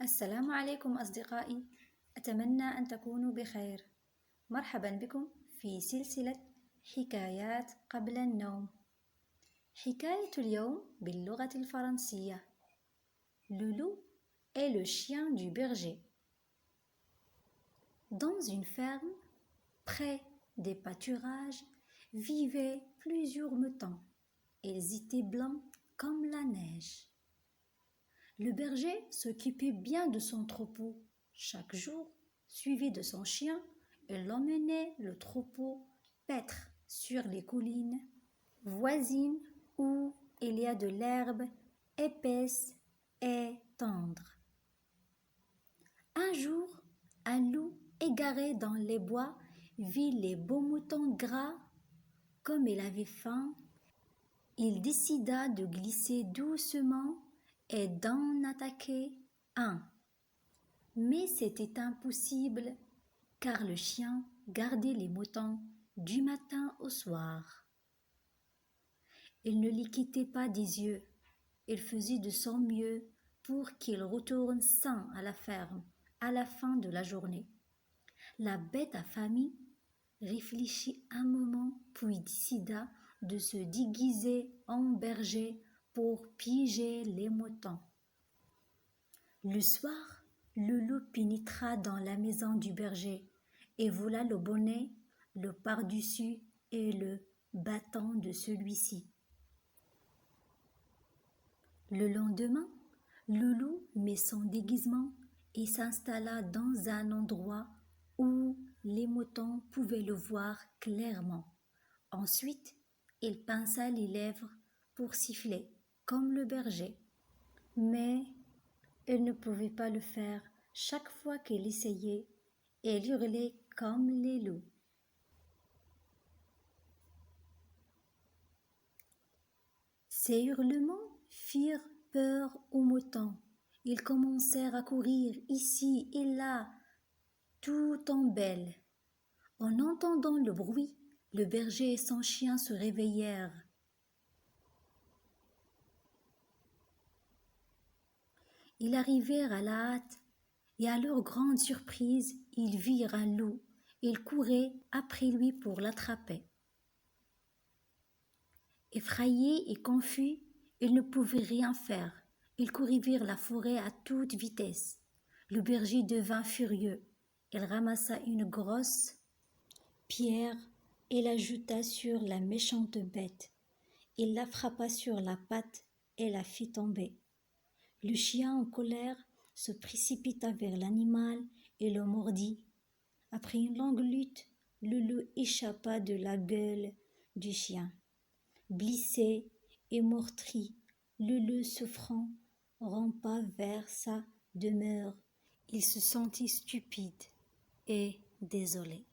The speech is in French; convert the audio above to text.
السلام عليكم أصدقائي، أتمنى أن تكونوا بخير. مرحبا بكم في سلسلة حكايات قبل النوم. حكاية اليوم باللغة الفرنسية. Loulou est le chien du berger. Dans une ferme, près des pâturages, vivaient plusieurs moutons. Ils étaient blancs comme la neige. Le berger s'occupait bien de son troupeau. Chaque jour, suivi de son chien, il emmenait le troupeau paître sur les collines voisines où il y a de l'herbe épaisse et tendre. Un jour, un loup égaré dans les bois vit les beaux moutons gras. Comme il avait faim, il décida de glisser doucement et d'en attaquer un. Mais c'était impossible, car le chien gardait les moutons du matin au soir. Il ne les quittait pas des yeux. Il faisait de son mieux pour qu'ils retournent sains à la ferme à la fin de la journée. La bête affamée réfléchit un moment, puis décida de se déguiser en berger pour piéger les moutons. Le soir, le loup pénétra dans la maison du berger et vola le bonnet, le pardessus et le bâton de celui-ci. Le lendemain, le loup mit son déguisement et s'installa dans un endroit où les moutons pouvaient le voir clairement. Ensuite, il pinça les lèvres pour siffler comme le berger. Mais il ne pouvait pas le faire. Chaque fois qu'il essayait, il hurlait comme les loups. Ces hurlements firent peur aux moutons. Ils commencèrent à courir ici et là, tout en bêle. En entendant le bruit, le berger et son chien se réveillèrent. Ils arrivèrent à la hâte et à leur grande surprise, ils virent un loup. Ils couraient après lui pour l'attraper. Effrayés et confus, ils ne pouvaient rien faire. Ils coururent vers la forêt à toute vitesse. Le berger devint furieux. Il ramassa une grosse pierre et la jeta sur la méchante bête. Il la frappa sur la patte et la fit tomber. Le chien en colère se précipita vers l'animal et le mordit. Après une longue lutte, le loup échappa de la gueule du chien. Blessé et meurtri, le loup souffrant rampa vers sa demeure. Il se sentit stupide et désolé.